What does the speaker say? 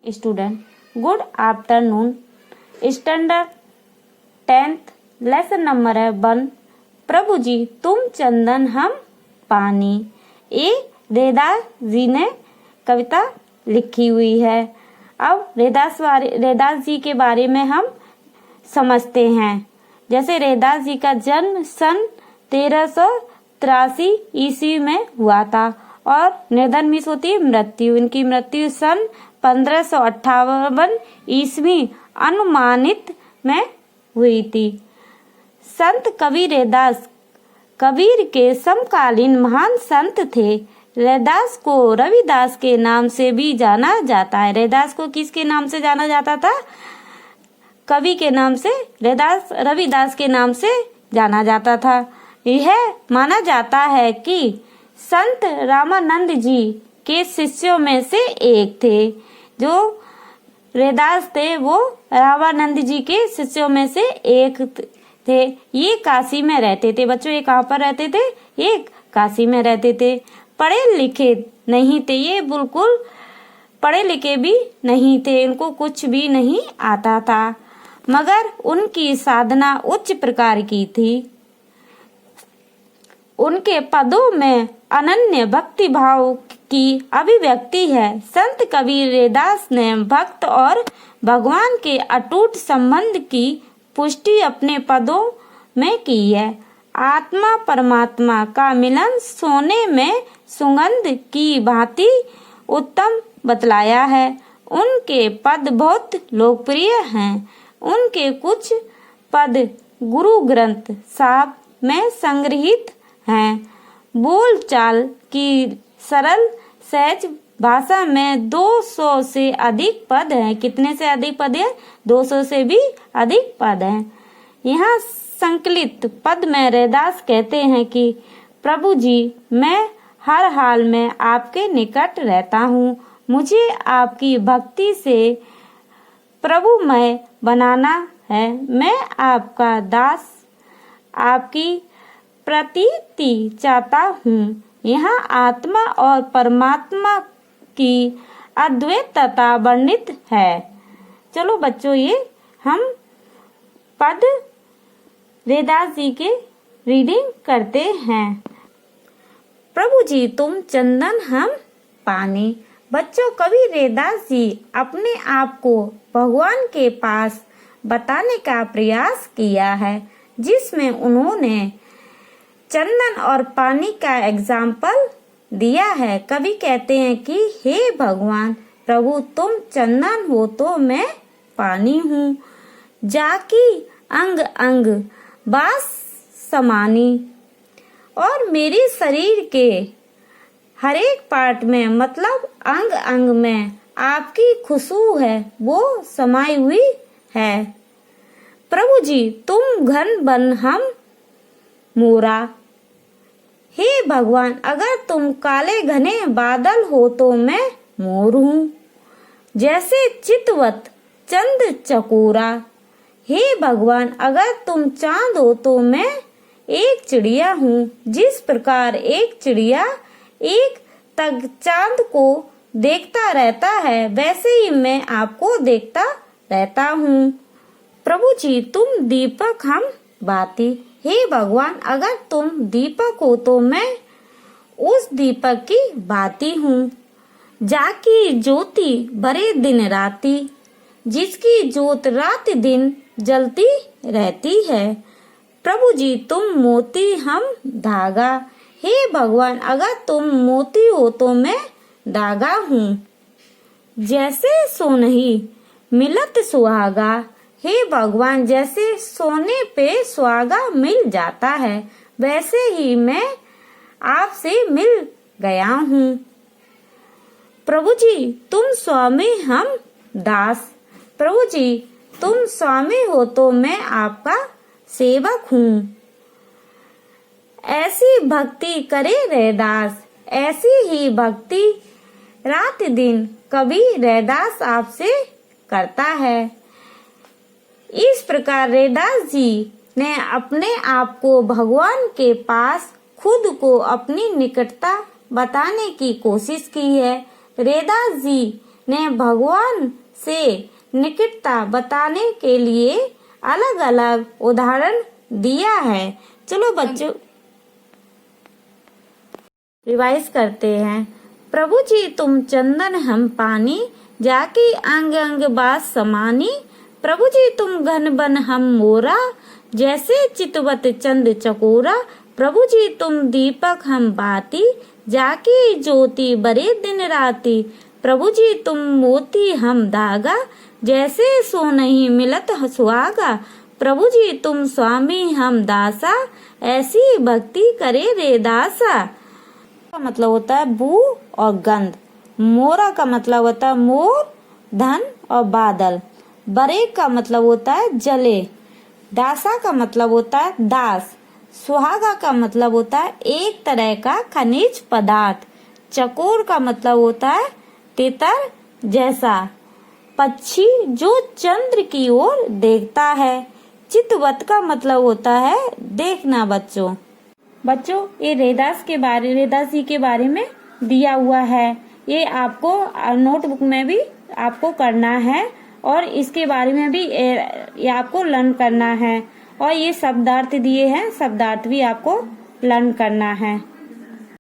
Student, good afternoon. Standard 10th lesson number है 1। प्रभु जी तुम चंदन हम पानी। ये रैदास जी ने कविता लिखी हुई है। अब रैदास जी के बारे में हम समझते हैं। जैसे रैदास जी का जन्म सन 1383 ईस्वी में हुआ था और निधन मीन्स होती है मृत्यु। इनकी मृत्यु सन 1558 ईस्वी अनुमानित में हुई थी। संत कबीर रैदास कबीर के समकालीन महान संत थे। रैदास को रविदास के नाम से भी जाना जाता है। रैदास को किसके नाम से जाना जाता था? कवि के नाम से रविदास के नाम से जाना जाता था। यह माना जाता है कि संत रामानंद जी के शिष्यों में से एक थे। जो रैदास थे वो रामानंद जी के शिष्यों में से एक थे। ये काशी में रहते थे। बच्चों ये कहाँ पर रहते थे? ये काशी में रहते थे। पढ़े लिखे नहीं थे, ये बिल्कुल पढ़े लिखे भी नहीं थे। इनको कुछ भी नहीं आता था, मगर उनकी साधना उच्च प्रकार की थी। उनके पदों में अनन्य भक्ति भाव की अभिव्यक्ति है। संत कबीर रैदास ने भक्त और भगवान के अटूट संबंध की पुष्टि अपने पदों में की है। आत्मा परमात्मा का मिलन सोने में सुगंध की भांति उत्तम बतलाया है। उनके पद बहुत लोकप्रिय हैं। उनके कुछ पद गुरु ग्रंथ साहब में संग्रहित हैं। बोलचाल की सरल सहज भाषा में 200 से अधिक पद हैं। कितने से अधिक पद हैं? 200 से भी अधिक पद हैं। यहाँ संकलित पद में रैदास कहते हैं कि प्रभु जी मैं हर हाल में आपके निकट रहता हूँ। मुझे आपकी भक्ति से प्रभुमय बनाना है। मैं आपका दास आपकी प्रतीति चाहता हूँ। यहाँ आत्मा और परमात्मा की अद्वैतता वर्णित है। चलो बच्चों ये हम पद रैदास जी के रीडिंग करते हैं। प्रभु जी तुम चंदन हम पानी। बच्चों कवि रैदास जी अपने आप को भगवान के पास बताने का प्रयास किया है, जिसमें उन्होंने चंदन और पानी का एग्जाम्पल दिया है। कवि कहते हैं कि हे भगवान प्रभु तुम चंदन हो तो मैं पानी हूँ। जाकी अंग अंग बास समानी। और मेरे शरीर के हर एक पार्ट में मतलब अंग अंग में आपकी खुशबू है, वो समाई हुई है। प्रभु जी तुम घन बन हम मोरा। हे भगवान अगर तुम काले घने बादल हो तो मैं मोर हूँ, जैसे चितवत चंद चकोरा। हे भगवान अगर तुम चांद हो तो मैं एक चिड़िया हूँ। जिस प्रकार एक चिड़िया एक तक चांद को देखता रहता है, वैसे ही मैं आपको देखता रहता हूँ। प्रभु जी तुम दीपक हम बाती। हे भगवान अगर तुम दीपक हो तो मैं उस दीपक की बाती हूँ। जाकी ज्योति बरे दिन राती। जिसकी ज्योत रात दिन जलती रहती है। प्रभु जी तुम मोती हम धागा। हे भगवान अगर तुम मोती हो तो मैं धागा हूँ। जैसे सोनही मिलत सुहागा। हे भगवान जैसे सोने पे सुहागा मिल जाता है, वैसे ही मैं आपसे मिल गया हूँ। प्रभु जी तुम स्वामी हम दास। प्रभु जी तुम स्वामी हो तो मैं आपका सेवक हूँ। ऐसी भक्ति करे रैदास, ऐसी ही भक्ति रात दिन कभी रैदास आपसे करता है। इस प्रकार रैदास जी ने अपने आप को भगवान के पास खुद को अपनी निकटता बताने की कोशिश की है। रैदास जी ने भगवान से निकटता बताने के लिए अलग अलग उदाहरण दिया है। चलो बच्चों रिवाइज करते हैं। प्रभु जी तुम चंदन हम पानी, जाकी अंग अंग बात समानी। प्रभु जी तुम घन बन हम मोरा, जैसे चितवत चंद चकोरा। प्रभु जी तुम दीपक हम बाती, जाकी ज्योति बरे दिन राती। प्रभु जी तुम मोती हम धागा, जैसे सो नहीं मिलत सुहागा। प्रभु जी तुम स्वामी हम दासा, ऐसी भक्ति करे रे दासा। का मतलब होता है बू और गंध। मोरा का मतलब होता है मोर, धन और बादल। बरे का मतलब होता है जले। दासा का मतलब होता है दास। सुहागा का मतलब होता है एक तरह का खनिज पदार्थ। चकोर का मतलब होता है तितर जैसा पक्षी जो चंद्र की ओर देखता है। चितवत का मतलब होता है देखना। बच्चों ये रैदास जी के बारे में दिया हुआ है। ये आपको नोटबुक में भी आपको करना है और इसके बारे में भी ये आपको लर्न करना है। और ये शब्दार्थ दिए हैं, शब्दार्थ भी आपको लर्न करना है।